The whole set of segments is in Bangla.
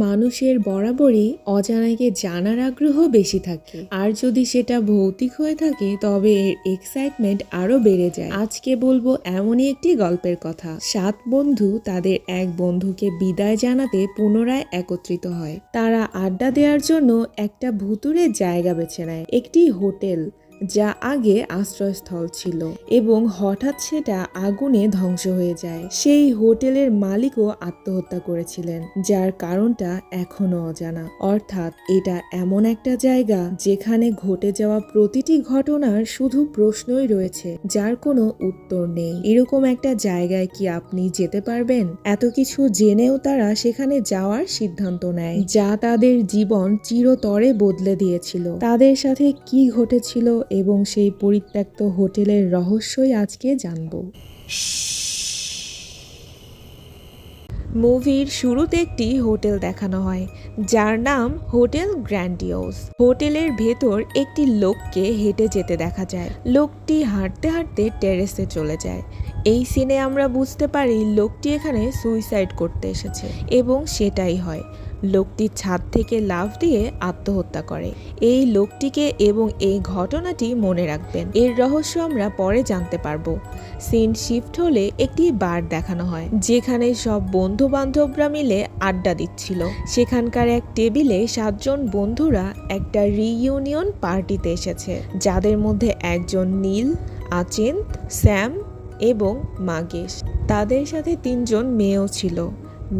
মানুষের বরাবরই অজানাকে জানার আগ্রহ বেশি থাকে, আর যদি সেটা ভৌতিক হয়ে থাকে তবে এর এক্সাইটমেন্ট আরো বেড়ে যায়। আজকে বলবো এমনই একটি গল্পের কথা। 7 বন্ধু তাদের এক বন্ধুকে বিদায় জানাতে পুনরায় একত্রিত হয়। তারা আড্ডা দেওয়ার জন্য একটা ভুতুড়ে জায়গা বেছে নেয়, একটি হোটেল যা আগে আশ্রয়স্থল ছিল, এবং হঠাৎ সেটা আগুনে ধ্বংস হয়ে যায়। সেই হোটেলের মালিকও আত্মহত্যা করেছিলেন, যার কারণটা এখনো অজানা। অর্থাৎ এটা এমন একটা জায়গা যেখানে ঘটে যাওয়া প্রতিটি ঘটনার শুধু প্রশ্নই রয়েছে, যার কোনো উত্তর নেই। এরকম একটা জায়গায় কি আপনি যেতে পারবেন? এত কিছু জেনেও তারা সেখানে যাওয়ার সিদ্ধান্ত নেয়, যা তাদের জীবন চিরতরে বদলে দিয়েছিল। তাদের সাথে কি ঘটেছিল এবং সেই পরিত্যক্ত হোটেলের রহস্যই আজকে জানবো। মুভির শুরুতে একটি হোটেল দেখানো হয়, যার নাম হোটেল গ্র্যান্ডিওস। হোটেলের ভেতর একটি লোককে হেঁটে যেতে দেখা যায়। লোকটি হাঁটতে হাঁটতে টেরেসে চলে যায়। এই সিনে আমরা বুঝতে পারি লোকটি এখানে সুইসাইড করতে এসেছে, এবং সেটাই হয়। লোকটি ছাদ থেকে লাফ দিয়ে আত্মহত্যা করে। এই লোকটিকে এবং এই ঘটনাটি মনে রাখবেন। এর রহস্য আমরা পরে জানতে পারবো। সিন শিফট হলে একটি বার দেখানো হয়, যেখানে সব বন্ধু বান্ধবরা মিলে আড্ডা দিচ্ছিল। সেখানকার এক টেবিলে 7 জন বন্ধুরা একটা রিইউনিয়ন পার্টিতে এসেছে, যাদের মধ্যে একজন নীল, আচিন্ত, স্যাম এবং মাগেশ। তাদের সাথে 3 জন মেয়েও ছিল,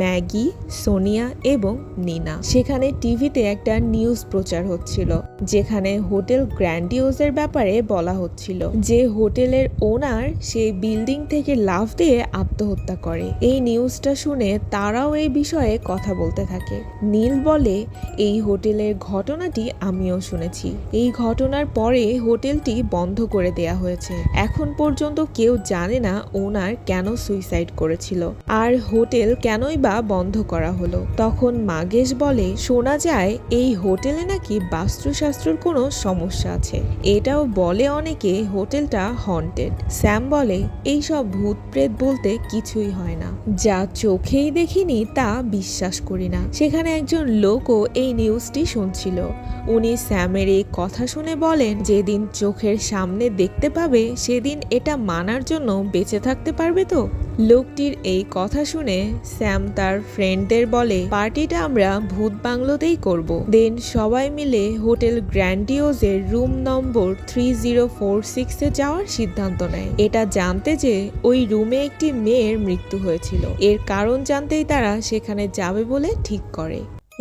ম্যাগি, সোনিয়া এবং নিনা। সেখানে টিভিতে একটা নিউজ প্রচার হচ্ছিল, যেখানে হোটেল গ্র্যান্ডিওজের ব্যাপারে বলা হচ্ছিল যে হোটেলের ওনার সেই বিল্ডিং থেকে লাফ দিয়ে আত্মহত্যা করে। এই নিউজটা শুনে তারাও এই বিষয়ে কথা বলতে থাকে। নীল বলে, এই হোটেলের ঘটনাটি আমিও শুনেছি। এই ঘটনার পরে হোটেলটি বন্ধ করে দেয়া হয়েছে। এখন পর্যন্ত কেউ জানে না ওনার কেন সুইসাইড করেছিল, আর হোটেল কেনই বা বন্ধ করা হলো। তখন মাগেশ বলে, শোনা যায় এই হোটেলে নাকি বাস্তুশাস্ত্রের কোনো সমস্যা আছে। এটাও বলে অনেকে হোটেলটা হন্টেড। স্যাম বলে, এইসব ভূত প্রেত বলতে কিছুই হয় না, যা চোখেই দেখিনি তা বিশ্বাস করি না। সেখানে একজন লোকও এই নিউজটি শুনছিল। উনি স্যামের এই কথা শুনে বলেন, যেদিন চোখের সামনে দেখতে পাবে সেদিন এটা মানার জন্য বেঁচে থাকতে পারবে তো। লোকটির এই কথা শুনে স্যাম তার ফ্রেন্ডদের বলে, পার্টিটা আমরা ভূত বাংলোতেই করব। দেন সবাই মিলে হোটেল গ্র্যান্ডিওজের রুম নম্বর 3046-এ যাওয়ার সিদ্ধান্ত নেয়, এটা জানতে যে ওই রুমে একটি মেয়ের মৃত্যু হয়েছিল। এর কারণ জানতেই তারা সেখানে যাবে বলে ঠিক করে।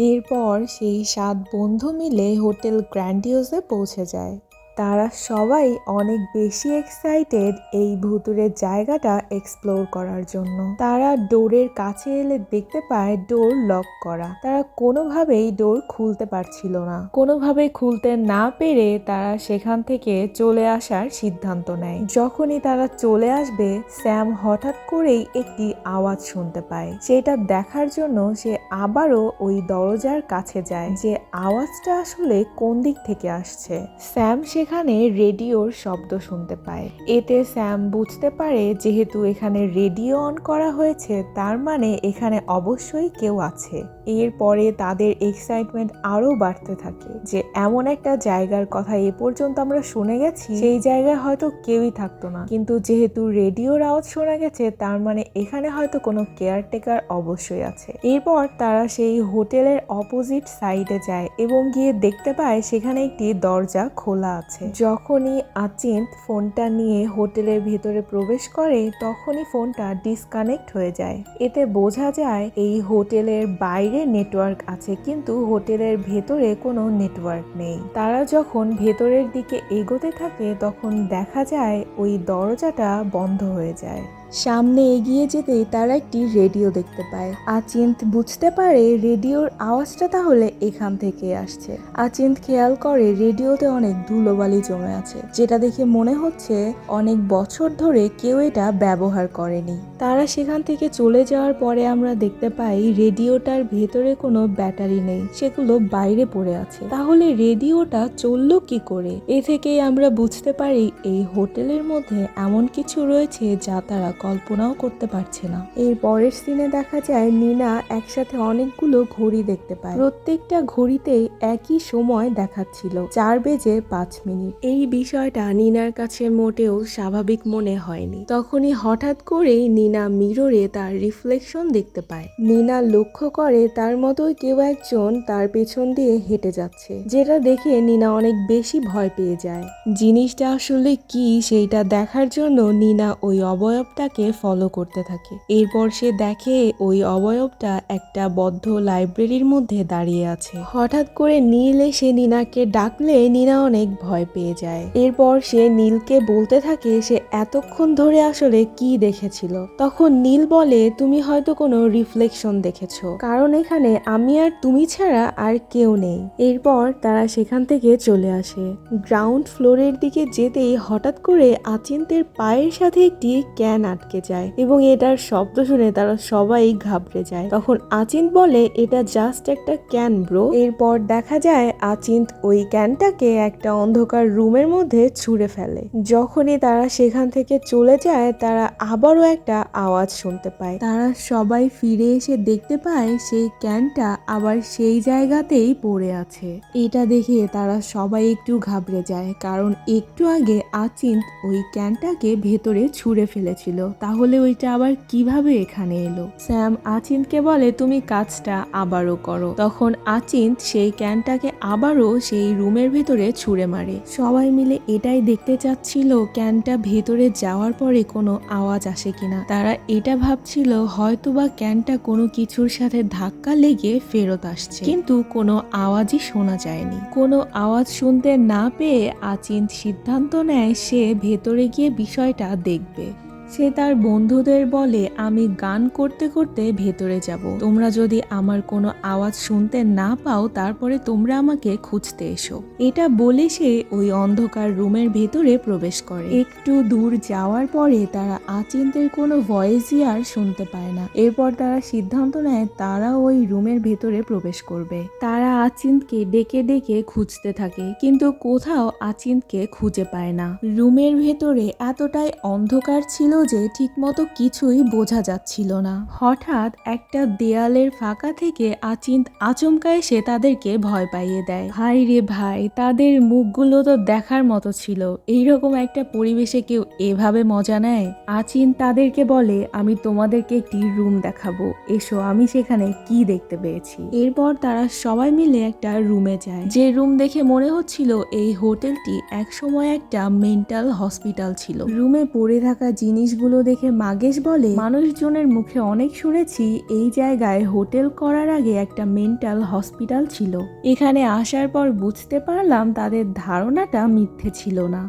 এরপর সেই 7 বন্ধু মিলে হোটেল গ্র্যান্ডিওজে পৌঁছে যায়। তারা সবাই অনেক বেশি এক্সাইটেড এই ভুতুড়ে জায়গাটা এক্সপ্লোর করার জন্য। তারা ডোরের কাছে এলে দেখতে পায় ডোর লক করা। তারা কোনোভাবেই ডোর খুলতে পারছিল না। কোনোভাবে খুলতে না পেরে তারা সেখান থেকে চলে আসার সিদ্ধান্ত নেয়। যখনই তারা চলে আসবে, স্যাম হঠাৎ করেই একটি আওয়াজ শুনতে পায়। সেটা দেখার জন্য সে আবারও ওই দরজার কাছে যায়, যে আওয়াজটা আসলে কোন দিক থেকে আসছে। স্যাম সেখানে রেডিওর শব্দ শুনতে পায়। এতে স্যাম বুঝতে পারে যেহেতু এখানে রেডিও অন করা হয়েছে, তার মানে এখানে অবশ্যই কেউ আছে। এরপরে তাদের এক্সাইটমেন্ট আরো বাড়তে থাকে, যে এমন একটা জায়গার কথা এ পর্যন্ত আমরা শুনে গেছি, সেই জায়গায় হয়তো কেউই থাকতো না, কিন্তু যেহেতু রেডিওর আওয়াজ শোনা গেছে, তার মানে এখানে হয়তো কোনো কেয়ারটেকার অবশ্যই আছে। এরপর তারা সেই হোটেলের অপোজিট সাইডে যায় এবং গিয়ে দেখতে পায় সেখানে একটি দরজা খোলা আছে। যখনই আচিন্ত ফোনটা নিয়ে হোটেলের ভেতরে প্রবেশ করে, তখনই ফোনটা ডিসকানেক্ট হয়ে যায়। এতে বোঝা যায় এই হোটেলের বাইরে নেটওয়ার্ক আছে, কিন্তু হোটেলের ভেতরে কোনো নেটওয়ার্ক নেই। তারা যখন ভেতরের দিকে এগোতে থাকে, তখন দেখা যায় ওই দরজাটা বন্ধ হয়ে যায়। সামনে এগিয়ে যেতেই তারা একটি রেডিও দেখতে পায়। আচিন্ত বুঝতে পারে রেডিওর আওয়াজটা তাহলে এখান থেকে আসছে। আচিন্ত খেয়াল করে রেডিওতে অনেক ধুলোবালি জমে আছে, যেটা দেখে মনে হচ্ছে অনেক বছর ধরে কেউ এটা ব্যবহার করেনি। তারা সেখান থেকে চলে যাওয়ার পরে আমরা দেখতে পাই রেডিওটার ভেতরে কোনো ব্যাটারি নেই, সেগুলো বাইরে পড়ে আছে। তাহলে রেডিওটা চললো কি করে? এ থেকেই আমরা বুঝতে পারি এই হোটেলের মধ্যে এমন কিছু রয়েছে যা তারা কল্পনাও করতে পারছে না। এর পরের সিনে দেখা যায় নিনা একসাথে অনেকগুলো ঘড়ি দেখতে পায়। প্রত্যেকটা ঘড়িতেই একই সময় দেখাচ্ছিল 4:05। এই বিষয়টা নিনার কাছে মোটেও স্বাভাবিক মনে হয়নি। তখনই হঠাৎ করেই নিনা মিররে তার রিফ্লেকশন দেখতে পায়। নিনা লক্ষ্য করে তার মতোই কেউ একজন তার পেছন দিয়ে হেঁটে যাচ্ছে, যেটা দেখে নিনা অনেক বেশি ভয় পেয়ে যায়। জিনিসটা আসলে কি সেইটা দেখার জন্য নিনা ওই অবয়বটাকে ফলো করতে থাকে। এরপর সে দেখে ওই অবয়বটা একটা বদ্ধ লাইব্রেরির মধ্যে দাঁড়িয়ে আছে। হঠাৎ করে নীল এসে নিনাকে ডাকলে নিনা অনেক ভয় পেয়ে যায়। এরপর সে নীলকে বলতে থাকে সে এতক্ষণ ধরে আসলে কি দেখেছিল। তখন নীল বলে, তুমি হয়তো কোনো রিফ্লেকশন দেখেছো, কারণ এখানে আমি আর তুমি ছাড়া আর কেউ নেই। এরপর তারা সেখান থেকে চলে আসে। গ্রাউন্ড ফ্লোরের দিকে যেতেই হঠাৎ করে আচিন্তের পায়ের সাথে একটি ক্যান আটকে যায় এবং এটার শব্দ শুনে তারা সবাই ঘাবড়ে যায়। তখন আচিন্ত বলে, এটা জাস্ট একটা ক্যান ব্রো। এরপর দেখা যায় আচিন্ত ওই ক্যানটাকে একটা অন্ধকার রুমের মধ্যে ছুঁড়ে ফেলে। যখনই তারা সেখান থেকে চলে যায় তারা আবারও একটা আওয়াজ শুনতে পায়। তারা সবাই ফিরে এসে দেখতে পায় সেই ক্যানটা আবার সেই জায়গাতেই পড়ে আছে। এটা দেখে তারা সবাই একটু ঘাবড়ে যায়, কারণ একটু আগে আচিন্ত ওই ক্যানটাকে ভেতরে ছুঁড়ে ফেলেছিল, তাহলে ওইটা আবার কিভাবে এখানে এলো। স্যাম আচিন্তকে বলে, তুমি কাজটা আবারও করো। তখন আচিন্ত সেই ক্যানটাকে আবারও সেই রুমের ভেতরে ছুঁড়ে মারে। সবাই মিলে এটাই দেখতে চাচ্ছিল ক্যানটা ভেতরে যাওয়ার পরে কোনো আওয়াজ আসে কিনা। তারা এটা ভাবছিল হয়তোবা ক্যানটা কোনো কিছুর সাথে ধাক্কা লেগে ফেরত আসছে, কিন্তু কোনো আওয়াজই শোনা যায়নি। কোনো আওয়াজ শুনতে না পেয়ে আচিন্ত সিদ্ধান্ত নেয় সে ভেতরে গিয়ে বিষয়টা দেখবে। সে তার বন্ধুদের বলে, আমি গান করতে করতে ভেতরে যাব, তোমরা যদি আমার কোনো আওয়াজ শুনতে না পাও তারপরে তোমরা আমাকে খুঁজতে এসো। এটা বলে সে ওই অন্ধকার রুমের ভেতরে প্রবেশ করে। একটু দূর যাওয়ার পরে তারা আচিন্তের কোনো ভয়েসই আর শুনতে পায় না। এরপর তারা সিদ্ধান্ত নেয় তারা ওই রুমের ভেতরে প্রবেশ করবে। তারা আচিন্তকে ডেকে ডেকে খুঁজতে থাকে, কিন্তু কোথাও আচিন্তকে খুঁজে পায় না। রুমের ভেতরে এতটাই অন্ধকার ছিল যে ঠিকমতো কিছুই বোঝা যাচ্ছিল না। হঠাৎ একটা দেয়ালের ফাঁকা থেকে আচিন্ত আচমকা এসে তাদেরকে ভয় পাইয়ে দেয়। ভাই রে ভাই, তাদের মুখগুলো তো দেখার মতো ছিল। এইরকম একটা পরিবেশে কেউ এভাবে মজা নেয়? আচিন্ত তাদেরকে বলে, আমি তোমাদেরকে একটি রুম দেখাবো, এসো আমি সেখানে কি দেখতে পেয়েছি। এরপর তারা সবাই মিলে একটা রুমে যায়, যে রুম দেখে মনে হচ্ছিল এই হোটেলটি একসময় একটা মেন্টাল হসপিটাল ছিল। রুমে পড়ে থাকা জিনিসগুলো দেখে মাগেশ বলে, মানুষজনের মুখে অনেক শুনেছি এই জায়গায় হোটেল করার আগে একটা মেন্টাল হসপিটাল ছিল। এখানে আসার পর বুঝতে পারলাম তাদের ধারণাটা মিথ্যে ছিল না।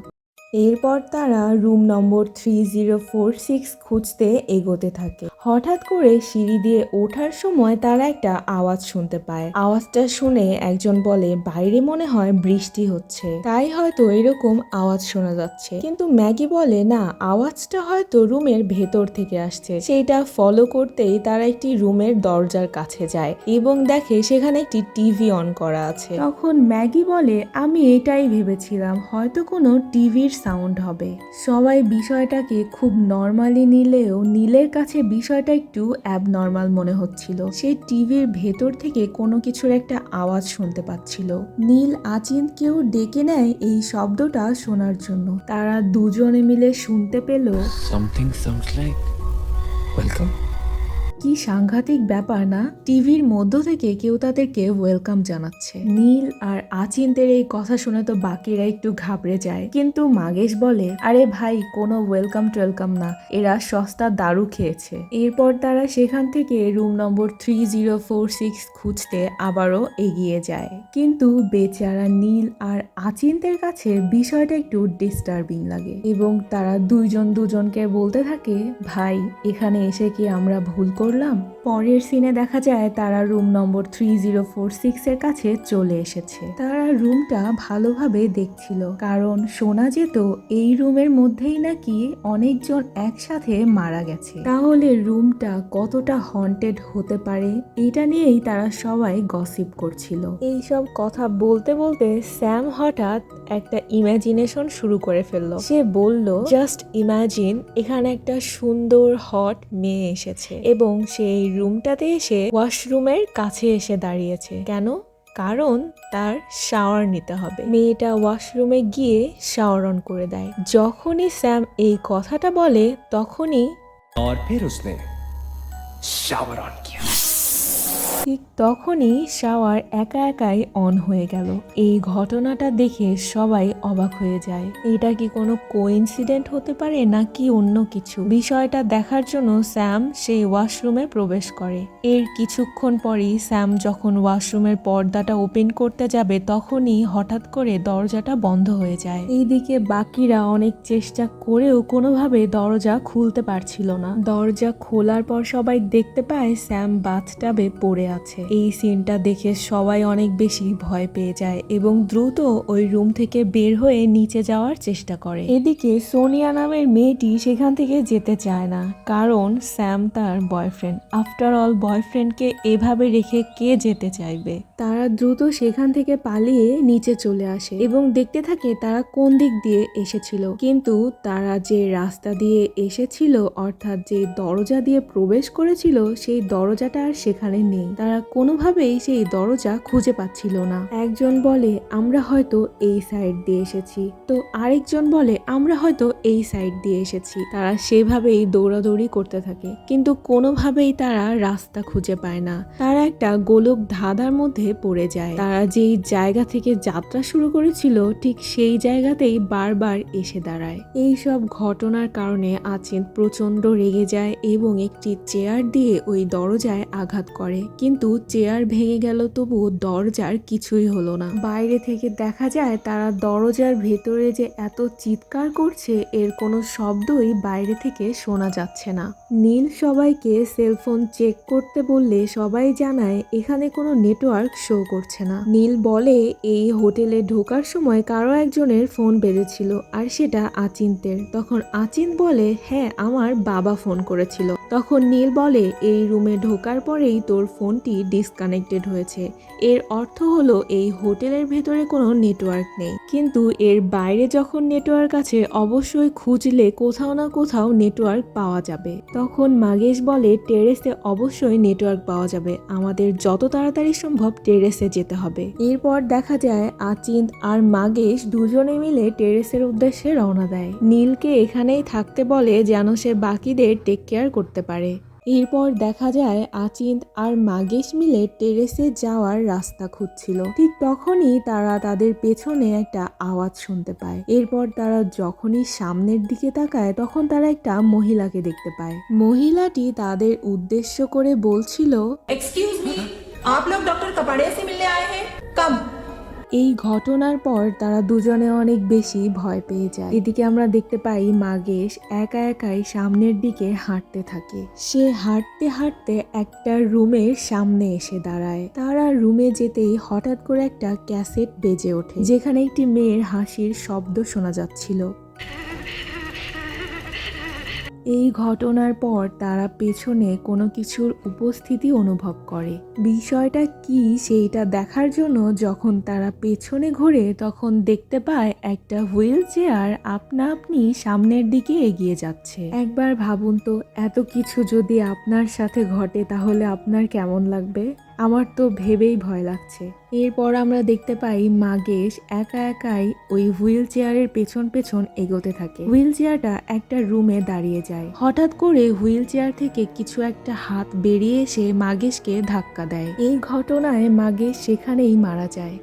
এরপর তারা রুম নম্বর 3046 খুঁজতে এগোতে থাকে। হঠাৎ করে সিঁড়ি দিয়ে ওঠার সময় তারা একটা আওয়াজ শুনতে পায়। আওয়াজটা শুনে একজন বলে, বাইরে মনে হয় বৃষ্টি হচ্ছে, তাই হয়তো এরকম আওয়াজ শোনা যাচ্ছে। কিন্তু ম্যাগি বলে, না, আওয়াজটা হয়তো রুমের ভেতর থেকে আসছে। সেইটা ফলো করতেই তারা একটি রুমের দরজার কাছে যায় এবং দেখে সেখানে একটি টিভি অন করা আছে। তখন ম্যাগি বলে, আমি এটাই ভেবেছিলাম, হয়তো কোনো টিভির সাউন্ড হবে। সবাই বিষয়টাকে খুব নর্মালি নিলেও নীলের কাছে বিষয়টা একটু অ্যাবনর্মাল মনে হচ্ছিল। সে টিভির ভেতর থেকে কোনো কিছুর একটা আওয়াজ শুনতে পাচ্ছিল। নীল আচিন্তকেও ডেকে নেয় এই শব্দটা শোনার জন্য। তারা দুজনে মিলে শুনতে পেল, Something sounds like welcome. কি সাংঘাতিক ব্যাপার না, টিভির মধ্য থেকে কেউ তাদেরকে ওয়েলকাম জানাচ্ছে। নীল আর আচিন্তের এই কথা শুনে তো বাকিরা একটু ঘাবড়ে যায়, কিন্তু মাগেশ বলে, আরে ভাই, কোনো ওয়েলকাম টোয়েলকাম না, এরা সস্তা দারু খেয়েছে। এরপর তারা সেখান থেকে রুম নম্বর 3046 খুঁজতে আবারও এগিয়ে যায়, কিন্তু বেচারা নীল আর আচিন্তের কাছে বিষয়টা একটু ডিস্টার্বিং লাগে এবং তারা দুজনকে বলতে থাকে, ভাই, এখানে এসে কি আমরা ভুল করলাম? পরের সিনে দেখা যায় তারা রুম নম্বর 3046 এর কাছে চলে এসেছে। তারা রুমটা ভালোভাবে দেখছিল, কারণ শোনা যেত এই রুমের মধ্যেই নাকি অনেকজন একসাথে মারা গেছে। তাহলে রুমটা কতটা হন্টেড হতে পারে, এটা নিয়েই তারা সবাই গসিপ করছিল। এই সব কথা বলতে বলতে স্যাম হঠাৎ একটা ইমাজিনেশন শুরু করে ফেললো। সে বলল, জাস্ট ইমাজিন এখানে একটা সুন্দর হট মেয়ে এসেছে এবং সেই রুমটাতে এসে ওয়াশরুমের কাছে এসে দাঁড়িয়েছে। কেন? কারণ তার শাওয়ার নিতে হবে। মেয়েটা ওয়াশরুমে গিয়ে শাওয়ার অন করে দেয়। যখনই স্যাম এই কথাটা বলে তখনই और फिर उसने शावर ऑन किया। ঠিক তখনই শাওয়ার একা একাই অন হয়ে গেল। এই ঘটনাটা দেখে সবাই অবাক হয়ে যায়। এটা কি কোনো কোইন্সিডেন্ট হতে পারে নাকি অন্য কিছু? বিষয়টা দেখার জন্য স্যাম সেই ওয়াশরুমে প্রবেশ করে। এর কিছুক্ষণ পরই স্যাম যখন ওয়াশরুমের পর্দাটা ওপেন করতে যাবে তখনই হঠাৎ করে দরজাটা বন্ধ হয়ে যায়। এইদিকে বাকিরা অনেক চেষ্টা করেও কোনোভাবে দরজা খুলতে পারছিল না। দরজা খোলার পর সবাই দেখতে পায় স্যাম বাথটাবে পড়ে আছে। এই সিনটা দেখে সবাই অনেক বেশি ভয় পেয়ে যায় এবং দ্রুত ওই রুম থেকে বের হয়ে নিচে যাওয়ার চেষ্টা করে। এদিকে সোনিয়া নামের মেয়েটি সেখান থেকে যেতে চায় না, কারণ স্যাম তার বয়ফ্রেন্ড। আফটার অল বয়ফ্রেন্ডকে এভাবে রেখে কে যেতে চাইবে? তারা দ্রুত সেখান থেকে পালিয়ে নিচে চলে আসে এবং দেখতে থাকে তারা কোন দিক দিয়ে এসেছিল। কিন্তু তারা যে রাস্তা দিয়ে এসেছিল, অর্থাৎ যে দরজা দিয়ে প্রবেশ করেছিল, সেই দরজাটা আর সেখানে নেই। তারা কোনোভাবেই সেই দরজা খুঁজে পাচ্ছিল না। একজন বলে আমরা হয়তো এই সাইড দিয়ে এসেছি, তো আরেকজন বলে আমরা হয়তো এই সাইড দিয়ে এসেছি। তারা সেভাবেই দৌড়াদৌড়ি করতে থাকে, কিন্তু কোনোভাবেই তারা রাস্তা খুঁজে পায় না। তারা একটা গোলক ধাঁধার মধ্যে পড়ে যায়। তারা যেই জায়গা থেকে যাত্রা শুরু করেছিল ঠিক সেই জায়গাতেই বারবার এসে দাঁড়ায়। এই সব ঘটনার কারণে আচিন্ত প্রচন্ড রেগে যায় এবং একটি চেয়ার দিয়ে ওই দরজায় আঘাত করে, কিন্তু চেয়ার ভেঙে গেল, তবু দরজার কিছুই হলো না। বাইরে থেকে দেখা যায় তারা দরজার ভেতরে যে এত চিৎকার করছে এর কোনো শব্দই বাইরে থেকে শোনা যাচ্ছে না। নীল সবাইকে সেলফোন চেক করতে বললে সবাই জানায় এখানে কোনো নেটওয়ার্ক শো করছে না। নীল বলে এই হোটেলে ঢোকার সময় কারো একজনের ফোন বেজেছিল আর সেটা আচিন্তের। তখন আচিন্ত বলে হ্যাঁ, আমার বাবা ফোন করেছিল। তখন নীল বলে এই রুমে ঢোকার পরেই তোর ফোনটি ডিসকানেক্টেড হয়েছে, এর অর্থ হলো এই হোটেলের ভেতরে কোনো নেটওয়ার্ক নেই। কিন্তু এর বাইরে যখন নেটওয়ার্ক আছে অবশ্যই খুঁজলে কোথাও না কোথাও নেটওয়ার্ক পাওয়া যাবে। তখন মাগেশ বলে টেরেসে অবশ্যই নেটওয়ার্ক পাওয়া যাবে, আমাদের যত তাড়াতাড়ি সম্ভব টেরেসে যেতে হবে। এরপর দেখা যায় আচিন্ত আর মাগেশ দুজনে মিলে টেরেসের উদ্দেশ্যে রওনা দেয়। নীলকে এখানেই থাকতে বলে যেন সে বাকিদের টেক কেয়ার করতে পারে। এরপর দেখা যায় আচিন্ত আর মাগেশ মিলে টেরেসে যাওয়ার রাস্তা খুঁজছিল। ঠিক তখনই তারা তাদের পেছনে একটা আওয়াজ শুনতে পায়। এরপর তারা যখনই সামনের দিকে তাকায় তখন তারা একটা মহিলাকে দেখতে পায়। মহিলাটি তাদের উদ্দেশ্য করে বলছিল, एक्सक्यूज मी, आप लोग डॉक्टर कपाड़िया से मिलने आए हैं? कब? এই ঘটনার পর তারা দুজনে অনেক বেশি ভয় পেয়ে যায়। এদিকে আমরা দেখতে পাই মাগেশ একা একাই সামনের দিকে হাঁটতে থাকে। সে হাঁটতে হাঁটতে একটা রুমের সামনে এসে দাঁড়ায়। তারা রুমে যেতেই হঠাৎ করে একটা ক্যাসেট বেজে ওঠে, যেখানে একটি মেয়ের হাসির শব্দ শোনা যাচ্ছিল। এই ঘটনার পর তারা পেছনে কোনো কিছুর উপস্থিতি অনুভব করে। বিষয়টা কি সেইটা দেখার জন্য যখন তারা পেছনে ঘোরে তখন দেখতে পায় একটা হুইল চেয়ার আপনা আপনি সামনের দিকে এগিয়ে যাচ্ছে। একবার ভাবুন তো, এত কিছু যদি আপনার সাথে ঘটে তাহলে আপনার কেমন লাগবে? আমার তো ভেবেই ভয় লাগছে। এরপর আমরা দেখতে পাই মাগেশ একা একাই ওই হুইল চেয়ারের পেছন পেছন এগোতে থাকে। হুইল চেয়ারটা একটা রুমে দাঁড়িয়ে যায়। হঠাৎ করে হুইল চেয়ার থেকে কিছু একটা হাত বেরিয়ে এসে মাগেশকে ধাক্কা দেয়। এই ঘটনায় মাগেশ সেখানেই মারা যায়।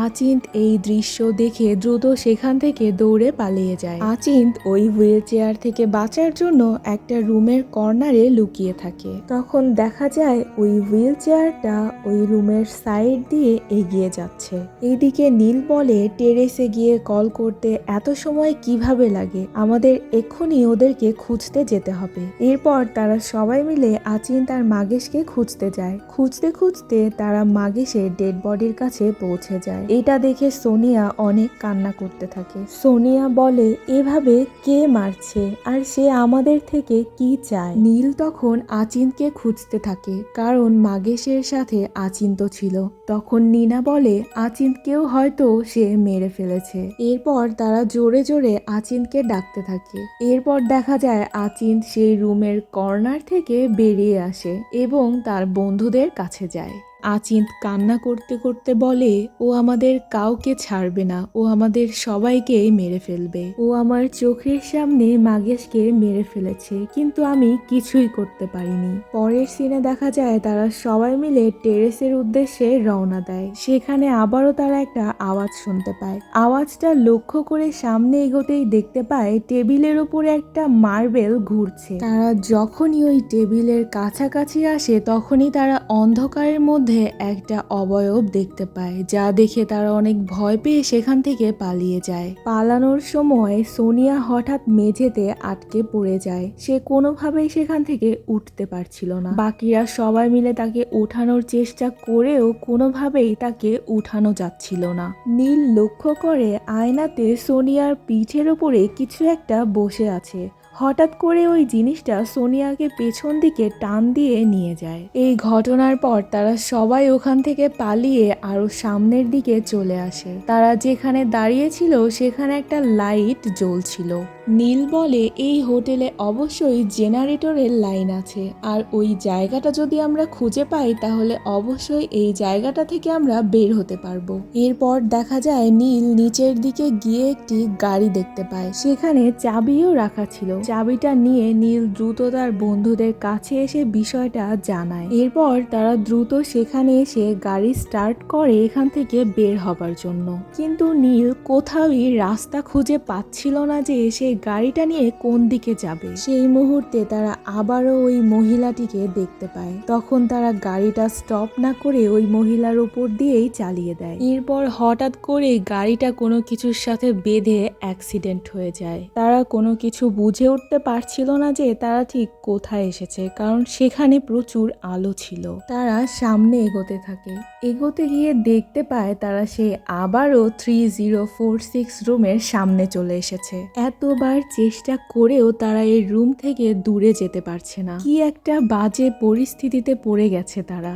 আচিন্ত এই দৃশ্য দেখে দ্রুত সেখান থেকে দৌড়ে পালিয়ে যায়। আচিন্ত ওই হুইল চেয়ার থেকে বাঁচার জন্য একটা রুমের কর্নারে লুকিয়ে থাকে। তখন দেখা যায় ওই হুইল চেয়ারটা ওই রুমের সাইড দিয়ে এগিয়ে যাচ্ছে। এইদিকে নীল বলে, টেরেসে গিয়ে কল করতে এত সময় কিভাবে লাগে, আমাদের এক্ষুনি ওদেরকে খুঁজতে যেতে হবে। এরপর তারা সবাই মিলে আচিন্ত আর মাগেশকে খুঁজতে যায়। খুঁজতে খুঁজতে তারা মাগেশের ডেড বডির কাছে পৌঁছে যায়। এটা দেখে সোনিয়া অনেক কান্না করতে থাকে। সোনিয়া বলে, এভাবে কে মারছে আর সে আমাদের থেকে কি চায়? নীল তখন আচিন্তকে খুঁজতে থাকে, কারণ মাগেশের সাথে আচিন্ত ছিল। তখন নীনা বলে, আচিন্তকেও হয়তো সে মেরে ফেলেছে। এরপর তারা জোরে জোরে আচিন্তকে ডাকতে থাকে। এরপর দেখা যায় আচিন্ত সেই রুমের কর্নার থেকে বেরিয়ে আসে এবং তার বন্ধুদের কাছে যায়। আচিন্ত কান্না করতে করতে বলে, ও আমাদের কাউকে ছাড়বে না, ও আমাদের সবাইকে মেরে ফেলবে। ও আমার চোখের সামনে মাগেশকে মেরে ফেলেছে, কিন্তু আমি কিছুই করতে পারিনি। পরের সিনে দেখা যায় তারা সবাই মিলে টেরেসের উদ্দেশ্যে রওনা দেয়। সেখানে আবারও তারা একটা আওয়াজ শুনতে পায়। আওয়াজটা লক্ষ্য করে সামনে এগোতেই দেখতে পায় টেবিলের উপরে একটা মার্বেল ঘুরছে। তারা যখনই ওই টেবিলের কাছাকাছি আসে তখনই তারা অন্ধকারের মধ্যে একটা অবয়ব দেখতে পায়, যা দেখে তারা অনেক ভয় পেয়ে সেখান থেকে পালিয়ে যায়। পালানোর সময় সোনিয়া হঠাৎ মেঝেতে আটকে পড়ে যায়। সে কোনোভাবেই সেখান থেকে উঠতে পারছিল না। বাকিরা সবাই মিলে তাকে উঠানোর চেষ্টা করেও কোনোভাবেই তাকে উঠানো যাচ্ছিল না। নীল লক্ষ্য করে আয়নাতে সোনিয়ার পিঠের উপরে কিছু একটা বসে আছে। হঠাৎ করে ওই জিনিসটা সোনিয়াকে পেছন দিকে টান দিয়ে নিয়ে যায়। এই ঘটনার পর তারা সবাই ওখান থেকে পালিয়ে আরো সামনের দিকে চলে আসে। তারা যেখানে দাঁড়িয়েছিল সেখানে একটা লাইট জ্বলছিল। নীল বলে, এই হোটেলে অবশ্যই জেনারেটরের লাইন আছে, আর ওই জায়গাটা যদি আমরা খুঁজে পাই তাহলে অবশ্যই এই জায়গাটা থেকে আমরা বের হতে পারবো। এরপর দেখা যায় নীল নিচের দিকে গিয়ে একটি গাড়ি দেখতে পায়। সেখানে চাবিও রাখা ছিল। চাবিটা নিয়ে নীল দ্রুত তার বন্ধুদের কাছে এসে বিষয়টা জানায়। এরপর তারা দ্রুত সেখানে এসে গাড়ি স্টার্ট করে এখান থেকে বের হবার জন্য। কিন্তু নীল কোথাওই রাস্তা খুঁজে পাচ্ছিল না যে সে গাড়িটা নিয়ে কোন দিকে যাবে। সেই মুহূর্তে তারা আবারও ওই মহিলাটিকে দেখতে পায়। তখন তারা গাড়িটা স্টপ না করে ওই মহিলার উপর দিয়েই চালিয়ে দেয়। এরপর হঠাৎ করে গাড়িটা কোনো কিছুর সাথে বেঁধে অ্যাক্সিডেন্ট হয়ে যায়। তারা কোনো কিছু বুঝে উঠতে পারছিল না যে তারা ঠিক কোথায় এসেছে, কারণ সেখানে প্রচুর আলো ছিল। তারা সামনে এগোতে থাকে। এগোতে গিয়ে দেখতে পায় তারা সে আবারও 3046 রুমের সামনে চলে এসেছে। এতবার চেষ্টা করেও তারা এই রুম থেকে দূরে যেতে পারছে না। কি একটা বাজে পরিস্থিতিতে পড়ে গেছে তারা।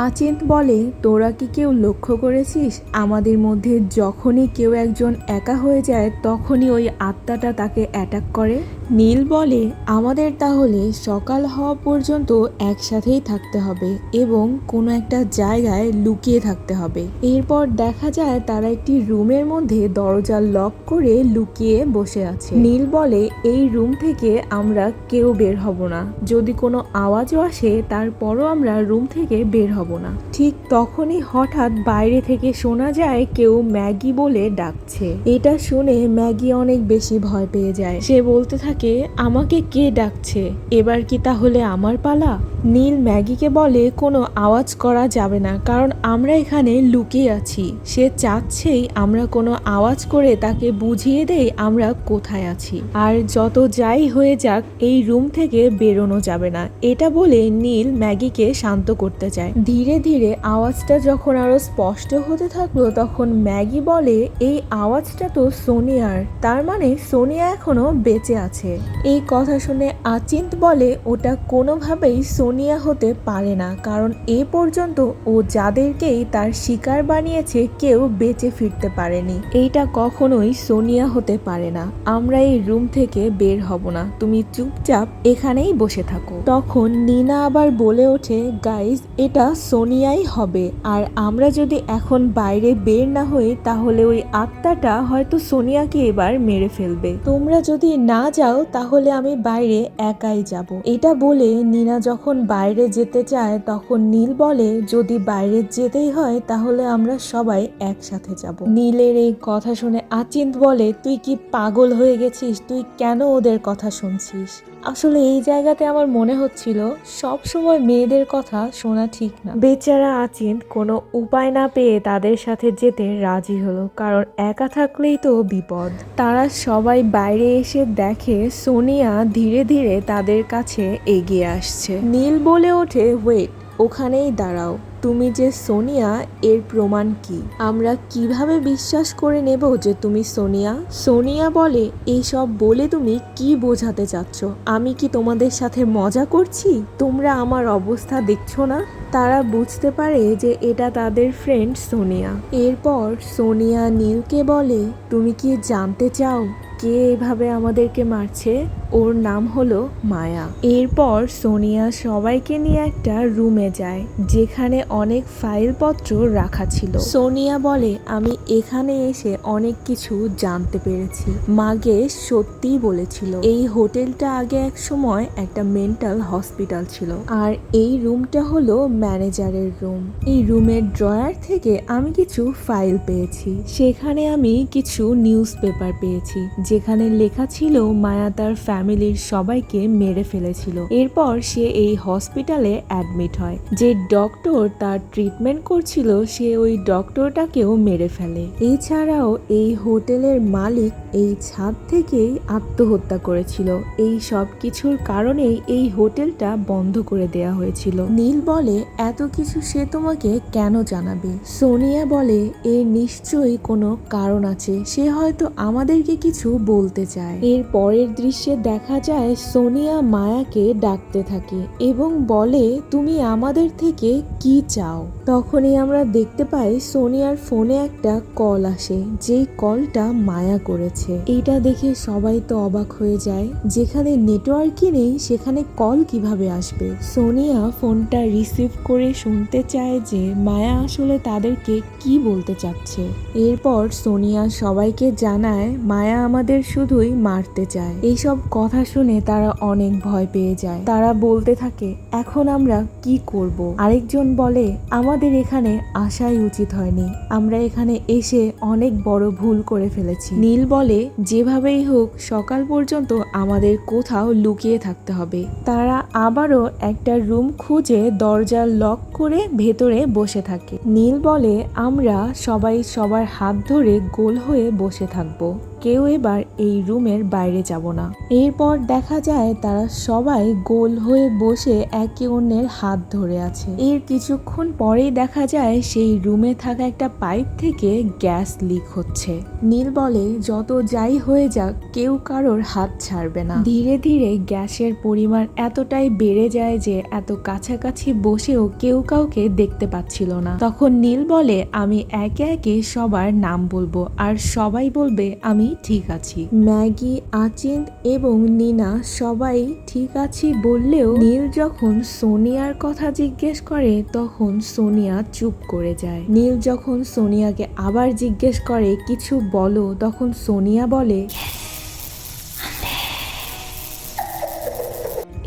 আচিন্ত বলে, তোরা কি কেউ লক্ষ্য করেছিস আমাদের মধ্যে যখনই কেউ একজন একা হয়ে যায় তখনই ওই আত্মাটা তাকে অ্যাটাক করে? নীল বলে, আমাদের তাহলে সকাল হওয়া পর্যন্ত একসাথেই থাকতে হবে এবং কোনো একটা জায়গায় লুকিয়ে থাকতে হবে। এরপর দেখা যায় তারা একটি রুমের মধ্যে দরজা লক করে লুকিয়ে বসে আছে। নীল বলে, এই রুম থেকে আমরা কেউ বের হব না। যদি কোনো আওয়াজও আসে তারপরও আমরা রুম থেকে বের হব না। ঠিক তখনই হঠাৎ বাইরে থেকে শোনা যায় কেউ ম্যাগি বলে ডাকছে। এটা শুনে ম্যাগি অনেক বেশি ভয় পেয়ে যায়। সে বলতে থাকে, আমাকে কে ডাকছে? এবার কি তাহলে আমার পালা? নীল ম্যাগিকে বলে, কোনো আওয়াজ করা যাবে না, কারণ আমরা এখানে লুকিয়ে আছি। সে চাচ্ছেই আমরা কোনো আওয়াজ করে তাকে বুঝিয়ে দেই আমরা কোথায় আছি। আর যত যাই হয়ে যাক এই রুম থেকে বেরোনো যাবে না। এটা বলে নীল ম্যাগিকে শান্ত করতে চায়। ধীরে ধীরে আওয়াজটা যখন আরো স্পষ্ট হতে থাকলো তখন ম্যাগি বলে, এই আওয়াজটা তো সোনিয়ার, তার মানে সোনিয়া এখনো বেঁচে আছে। এই কথা শুনে আচিন্ত বলে, ওটা কোনোভাবেই সোনিয়া হতে পারে না, কারণ এ পর্যন্ত ও যাদেরকেই তার শিকার বানিয়েছে কেউ বেঁচে ফিরতে পারেনি। এইটা কখনোই সোনিয়া হতে পারে না। আমরা এই রুম থেকে বের হব না, তুমি চুপচাপ এখানেই বসে থাকো। তখন নীনা আবার বলে ওঠে, গাইজ এটা সোনিয়াই হবে, আর আমরা যদি এখন বাইরে বের না হই তাহলে ওই আত্মাটা হয়তো সোনিয়াকে এবার মেরে ফেলবে। তোমরা যদি না যাও দাও, তাহলে আমি বাইরে একাই যাব। এটা বলে নীনা যখন বাইরে যেতে চায় তখন নীল বলে, যদি বাইরে যেতেই হয় তাহলে আমরা সবাই একসাথে যাব। নীলের এই কথা শুনে আচিন্ত বলে, তুই কি পাগল হয়ে গেছিস? তুই কেন ওদের কথা শুনছিস? আসলে এই জায়গাতে আমার মনে হচ্ছিল সব সময় মেয়েদের কথা শোনা ঠিক না। বেচারা আচিন্ত কোনো উপায় না পেয়ে তাদের সাথে যেতে রাজি হলো, কারণ একা থাকলেই তো বিপদ। তারা সবাই বাইরে এসে দেখে সোনিয়া ধীরে ধীরে তাদের কাছে এগিয়ে আসছে। নীল বলে ওঠে, ওয়েট, ওখানেই দাঁড়াও, তুমি যে সোনিয়া এর প্রমাণ কি? আমরা কিভাবে বিশ্বাস করে নেব যে তুমি সোনিয়া? সোনিয়া বলে, এইসব বলে তুমি কি বোঝাতে চাচ্ছ? আমি কি তোমাদের সাথে মজা করছি? তোমরা আমার অবস্থা দেখছো না? তারা বুঝতে পারে যে এটা তাদের ফ্রেন্ড সোনিয়া। এরপর সোনিয়া নীলকে বলে, তুমি কি জানতে চাও কে এভাবে আমাদেরকে মারছে? ওর নাম হলো মায়া। এরপর সোনিয়া সবাইকে নিয়ে একটা রুমে যায় যেখানে অনেক ফাইলপত্র রাখা ছিল। সোনিয়া বলে, আমি এখানে এসে অনেক কিছু জানতে পেরেছি। মাগেশ সত্যিই বলেছিল এই হোটেলটা আগে এক সময় একটা মেন্টাল হসপিটাল ছিল, আর এই রুমটা হলো ম্যানেজারের রুম। এই রুমের ড্রয়ার থেকে আমি কিছু ফাইল পেয়েছি, সেখানে আমি কিছু নিউজ পেপার পেয়েছি যেখানে লেখা ছিল মায়া তার ফ্যামিলির সবাইকে মেরে ফেলেছিল। এরপর সে এই হসপিটালে অ্যাডমিট হয়। যে ডক্টর তার ট্রিটমেন্ট করছিল সে ওই ডক্টরটাকেও মেরে ফেলে। এছাড়াও এই হোটেলের মালিক এই ছাদ থেকেই আত্মহত্যা করেছিল। এই সব কিছুর কারণেই এই হোটেলটা বন্ধ করে দেয়া হয়েছিল। নীল বলে, এত কিছু সে তোমাকে কেন জানাবে? সোনিয়া বলে, এর নিশ্চয়ই কোনো কারণ আছে, সে হয়তো আমাদেরকে কিছু বলতে চায়। এর পরের দৃশ্যে দেখা যায় সোনিয়া মায়াকে ডাকতে থাকে এবং বলে, তুমি আমাদের থেকে কি চাও? তখনই আমরা দেখতে পাই সোনিয়ার ফোনে একটা কল আসে, যেই কলটা মায়া করেছে। এটা দেখে সবাই তো অবাক হয়ে যায়, যেখানে নেটওয়ার্কই নেই সেখানে কল কিভাবে আসবে? সোনিয়া ফোনটা রিসিভ করে শুনতে চায় যে মায়া আসলে তাদেরকে কি বলতে চাচ্ছে। এরপর সোনিয়া সবাইকে জানায়, মায়া আমাদের শুধুই মারতে চায়। এইসব কথা শুনে তারা অনেক ভয় পেয়ে যায়। তারা বলতে থাকে, এখন আমরা কি করব? আরেকজন বলে, আমাদের এখানে আসাই উচিত হয়নি, আমরা এখানে এসে অনেক বড় ভুল করে ফেলেছি। নীল বলে, যেভাবেই হোক সকাল পর্যন্ত আমাদের কোথাও লুকিয়ে থাকতে হবে। তারা আবারও একটা রুম খুঁজে দরজা লক করে ভেতরে বসে থাকে। নীল বলে, আমরা সবাই সবার হাত ধরে গোল হয়ে বসে থাকবো, কেউ এবার এই রুমের বাইরে যাব না। এরপর দেখা যায় তারা সবাই গোল হয়ে বসে একে অন্যের হাত ধরে আছে। এর কিছুক্ষণ পরেই দেখা যায় সেই রুমে থাকা একটা পাইপ থেকে গ্যাস লিক হচ্ছে। নীল বলে, যত যাই হয়ে যাক কেউ কারোর হাত ছাড়বে না। ধীরে ধীরে গ্যাসের পরিমাণ এতটাই বেড়ে যায় যে এত কাছাকাছি বসেও কেউ কাউকে দেখতে পাচ্ছিল না। তখন নীল বলে, আমি একে একে সবার নাম বলবো আর সবাই বলবে আমি ঠিক আছি। ম্যাগি, আচিন্ত এবং নীনা সবাই ঠিক আছি বললেও নীল যখন সোনিয়ার কথা জিজ্ঞেস করে তখন সোনিয়া চুপ করে যায়। নীল যখন সোনিয়াকে আবার জিজ্ঞেস করে কিছু বলো, তখন সোনিয়া বলে,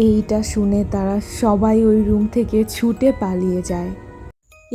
এইটা শুনে তারা সবাই ওই রুম থেকে ছুটে পালিয়ে যায়।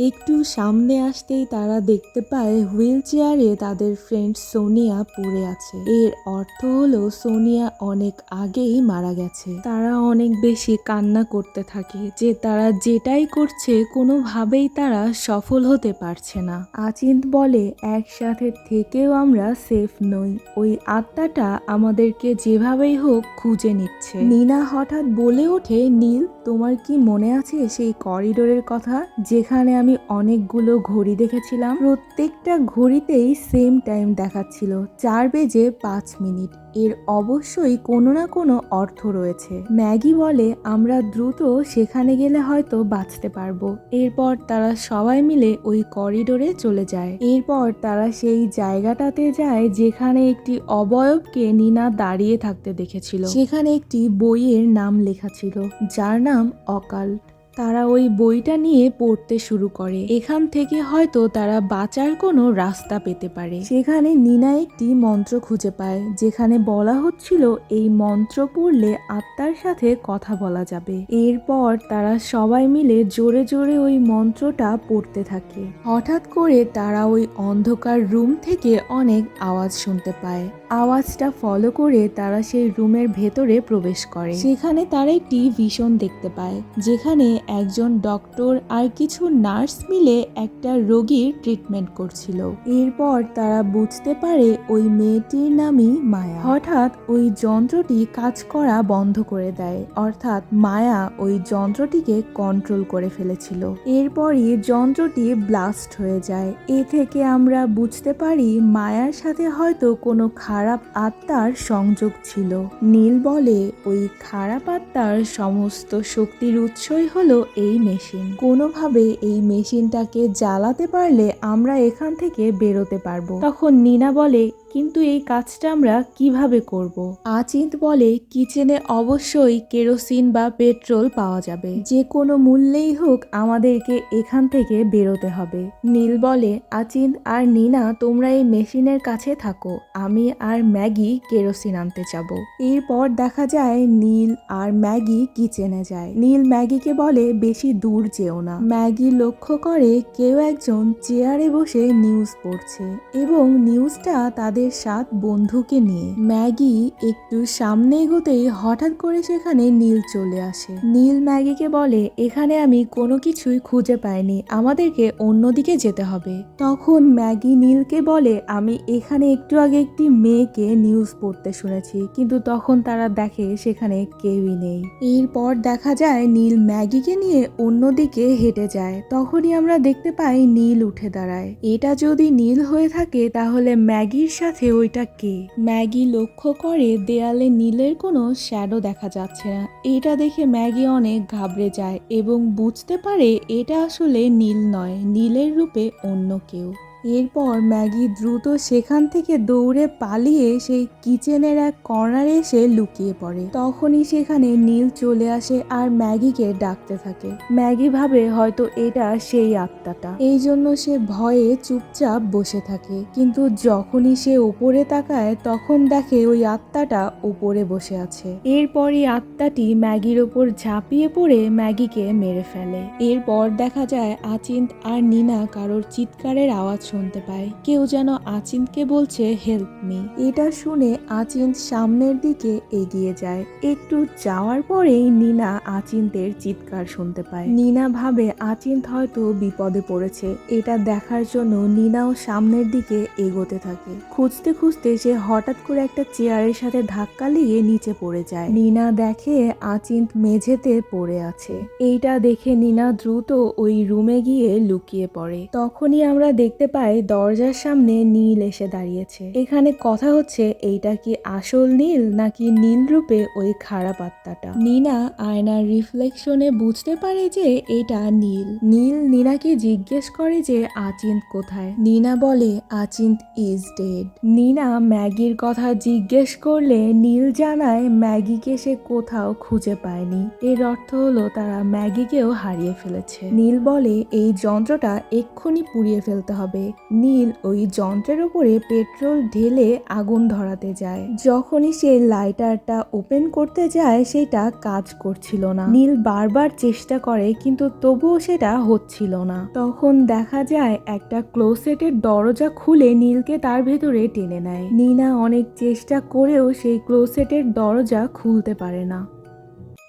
একটু সামনে আসতেই তারা দেখতে পায় হুইল চেয়ারে তাদের ফ্রেন্ড সোনিয়া পড়ে আছে। এর অর্থ হলো সোনিয়া অনেক আগেই মারা গেছে। তারা অনেক বেশি কান্না করতে থাকে যে তারা যেটাই করছে কোনোভাবেই তারা সফল হতে পারছে না। আচিন্ত বলে, একসাথে থেকেও আমরা সেফ নই, ওই আত্মাটা আমাদেরকে যেভাবেই হোক খুঁজে নিচ্ছে। নীনা হঠাৎ বলে ওঠে, নীল, তোমার কি মনে আছে সেই করিডোরের কথা যেখানে আমি অনেকগুলো ঘড়ি দেখেছিলাম? প্রত্যেকটা ঘড়িতেই সেম টাইম দেখাচ্ছিল, 4:05। এর অবশ্যই কোনো না কোনো অর্থ রয়েছে। ম্যাগি বলে, আমরা দ্রুত সেখানে গেলে হয়তো বাঁচতে পারবো। এরপর তারা সবাই মিলে ওই করিডোরে চলে যায়। এরপর তারা সেই জায়গাটাতে যায় যেখানে একটি অবয়বকে নীনা দাঁড়িয়ে থাকতে দেখেছিল। সেখানে একটি বইয়ের নাম লেখা ছিল যার নাম অকাল্ট। তারা ওই বইটা নিয়ে পড়তে শুরু করে। এখান থেকে হয়তো তারা বাঁচার কোনো রাস্তা পেতে পারে। সেখানে নিনা একটি মন্ত্র খুঁজে পায়, যেখানে বলা হচ্ছিল এই মন্ত্র পড়লে আত্মার সাথে কথা বলা যাবে। এরপর তারা সবাই মিলে জোরে জোরে ওই মন্ত্রটা পড়তে থাকে। হঠাৎ করে তারা ওই অন্ধকার রুম থেকে অনেক আওয়াজ শুনতে পায়। আওয়াজটা ফলো করে তারা সেই রুমের ভেতরে প্রবেশ করে। সেখানে তারা একটি ভিশন দেখতে পায়, যেখানে একজন ডক্টর আর কিছু নার্স মিলে একটা রোগীর ট্রিটমেন্ট করছিল। এরপর তারা বুঝতে পারে ওই মেয়েটির নামই মায়া। হঠাৎ ওই যন্ত্রটি কাজ করা বন্ধ করে দেয়, অর্থাৎ মায়া ওই যন্ত্রটিকে কন্ট্রোল করে ফেলেছিল। এরপরই যন্ত্রটি ব্লাস্ট হয়ে যায়। এ থেকে আমরা বুঝতে পারি মায়ার সাথে হয়তো কোনো খারাপ আত্মার সংযোগ ছিল। নীল বলে ওই খারাপ আত্মার সমস্ত শক্তির উৎসই হলো এই মেশিন। কোনোভাবে এই মেশিনটাকে জ্বালাতে পারলে আমরা এখান থেকে বেরোতে পারবো। তখন নিনা বলে, কিন্তু এই কাজটা আমরা কিভাবে করব? আচিন্ত বলে, কিচেনে অবশ্যই কেরোসিন বা পেট্রোল পাওয়া যাবে। যে কোনো মূল্যেই হোক আমাদেরকে এখান থেকে বেরোতে হবে। নীল বলে, আচিন্ত আর নিনা তোমরা এই মেশিনের কাছে থাকো, আমি আর ম্যাগি কেরোসিন আনতে যাব। এরপর দেখা যায় নীল আর ম্যাগি কিচেনে যায়। নীল ম্যাগিকে বলে, বেশি দূর যেও না। ম্যাগি লক্ষ্য করে কেউ একজন চেয়ারে বসে নিউজ পড়ছে এবং নিউজটা তাদের 7 বন্ধুকে নিয়ে। ম্যাগি একটু সামনে এগোতেই হঠাৎ করে সেখানে নীল চলে আসে। নীল ম্যাগিকে বলে, এখানে আমি কোনো কিছুই খুঁজে পাইনি, আমাদেরকে অন্যদিকে যেতে হবে। তখন ম্যাগি নীলকে বলে, আমি এখানে একটু আগে একটি মেয়েকে নিউজ পড়তে শুনেছি, কিন্তু তখন তারা দেখে সেখানে কেউই নেই। এরপর দেখা যায় নীল ম্যাগিকে নিয়ে অন্যদিকে হেঁটে যায়। তখনই আমরা দেখতে পাই নীল উঠে দাঁড়ায়। এটা যদি নীল হয়ে থাকে তাহলে ম্যাগির সাথে ওইটা কে? ম্যাগি লক্ষ্য করে দেয়ালে নীলের কোনো শ্যাডো দেখা যাচ্ছে না। এটা দেখে ম্যাগি অনেক ঘাবড়ে যায় এবং বুঝতে পারে এটা আসলে নীল নয়, নীলের রূপে অন্য কেউ। এরপর ম্যাগি দ্রুত সেখান থেকে দৌড়ে পালিয়ে সেই কিচেনের এক কর্নারে এসে লুকিয়ে পড়ে। তখনই সেখানে নীল চলে আসে আর ম্যাগিকে ডাকতে থাকে। ম্যাগি ভাবে হয়তো এটা সেই আত্মাটা, এই জন্য সে ভয়ে চুপচাপ বসে থাকে। কিন্তু যখনই সে উপরে তাকায় তখন দেখে ওই আত্মাটা উপরে বসে আছে। এরপরই আত্মাটি ম্যাগির ওপর ঝাঁপিয়ে পড়ে ম্যাগিকে মেরে ফেলে। এরপর দেখা যায় আচিন্ত আর নিনা কারোর চিৎকারের আওয়াজ শুনতে পায়। কেউ যেন আচিন্তকে বলছে, হেল্প মি। এটা শুনে আচিন্ত সামনের দিকে এগিয়ে যায়। একটু যাওয়ার পরেই নিনা আচিন্তের চিৎকার শুনতে পায়। নিনা ভাবে আচিন্ত হয়তো বিপদে পড়েছে। এটা দেখার জন্য নিনাও সামনের দিকে এগোতে থাকে। খুঁজতে খুঁজতে সে হঠাৎ করে একটা চেয়ারের সাথে ধাক্কা লেগে নিচে পড়ে যায়। নিনা দেখে আচিন্ত মেঝেতে পড়ে আছে। এইটা দেখে নিনা দ্রুত ওই রুমে গিয়ে লুকিয়ে পড়ে। তখনই আমরা দেখতে পাই দরজার সামনে নীল এসে দাঁড়িয়েছে। এখানে কথা হচ্ছে এইটা কি আসল নীল নাকি নীল রূপে ওই খারাপ আত্মাটা। নিনা আয়নার রিফ্লেকশনে বুঝতে পারে যে এটা নীল। নীল নিনাকে জিজ্ঞেস করে যে আচিন্ত কোথায়। নিনা বলে আচিন্ত ইজ ডেড। নিনা ম্যাগির কথা জিজ্ঞেস করলে নীল জানায় ম্যাগিকে সে কোথাও খুঁজে পায়নি। এর অর্থ হলো তারা ম্যাগিকেও হারিয়ে ফেলেছে। নীল বলে এই যন্ত্রটা এক্ষুনি পুড়িয়ে ফেলতে হবে। নীল ওই যন্ত্রের উপরে পেট্রোল ঢেলে আগুন ধরাতে যায়। যখনই সে লাইটারটা ওপেন করতে যায় সেটা কাজ করছিল না। নীল বারবার চেষ্টা করে কিন্তু তবুও সেটা হচ্ছিল না। তখন দেখা যায় একটা ক্লোসেটের দরজা খুলে নীলকে তার ভেতরে টেনে নেয়। নিনা অনেক চেষ্টা করেও সেই ক্লোসেটের দরজা খুলতে পারে না।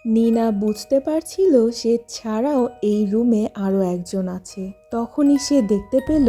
নিনা বুঝতে পারছিল সে ছাড়াও এই রুমে আরো একজন আছে। তখনই সে দেখতে পেল।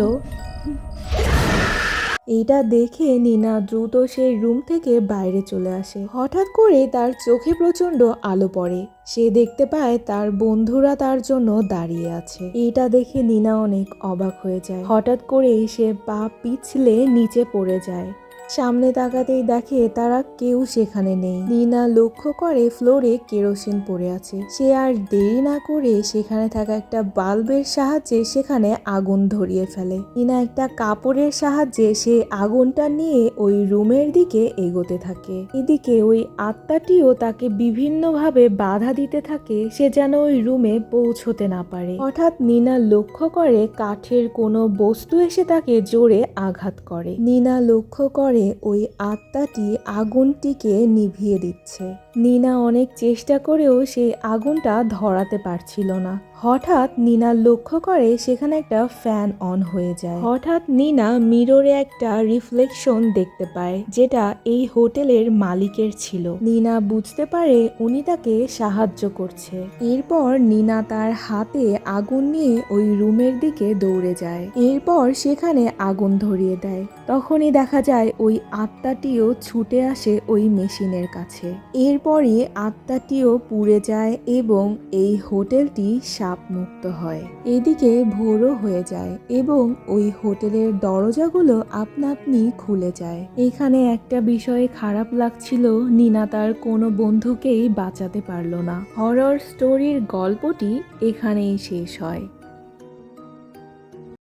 এটা দেখে নিনা দ্রুত সেই রুম থেকে বাইরে চলে আসে। হঠাৎ করে তার চোখে প্রচন্ড আলো পড়ে। সে দেখতে পায় তার বন্ধুরা তার জন্য দাঁড়িয়ে আছে। এটা দেখে নিনা অনেক অবাক হয়ে যায়। হঠাৎ করে সে পা পিছলে নিচে পড়ে যায়। সামনে তাকাতেই দেখে তারা কেউ সেখানে নেই। নিনা লক্ষ্য করে ফ্লোরে কেরোসিন পড়ে আছে। সে আর দেরি না করে সেখানে থাকা একটা বাল্বের সাহায্যে সেখানে আগুন ধরিয়ে ফেলে। নিনা একটা কাপড়ের সাহায্যে সে আগুনটা নিয়ে ওই রুমের দিকে এগোতে থাকে। এদিকে ওই আত্মাটিও তাকে বিভিন্নভাবে বাধা দিতে থাকে, সে যেন ওই রুমে পৌঁছতে না পারে। হঠাৎ নিনা লক্ষ্য করে কাঠের কোনো বস্তু এসে তাকে জোরে আঘাত করে। নিনা লক্ষ্য করে ওই আত্মাটি আগুনটিকে নিভিয়ে দিচ্ছে। নিনা অনেক চেষ্টা করেও সেই আগুনটা ধরাতে পারছিল না। হঠাৎ নিনা লক্ষ্য করে সেখানে একটা ফ্যান অন হয়ে যায়। হঠাৎ নিনা মিররে একটা রিফ্লেকশন দেখতে পায়, যেটা এই হোটেলের মালিকের ছিল। নিনা বুঝতে পারে উনি তাকে সাহায্য করছে। এরপর নিনা তার হাতে আগুন নিয়ে ওই রুমের দিকে দৌড়ে যায়। এরপর সেখানে আগুন ধরিয়ে দেয়। তখনই দেখা যায় ওই আত্মাটিও ছুটে আসে ওই মেশিনের কাছে। এরপরই আত্মাটিও পুড়ে যায় এবং এই হোটেলটি সাপমুক্ত হয়। এদিকে ভোরও হয়ে যায় এবং ওই হোটেলের দরজাগুলো আপনা আপনি খুলে যায়। এখানে একটা বিষয়ে খারাপ লাগছিল, নিনা তার কোনো বন্ধুকেই বাঁচাতে পারল না। হরর স্টোরির গল্পটি এখানেই শেষ হয়।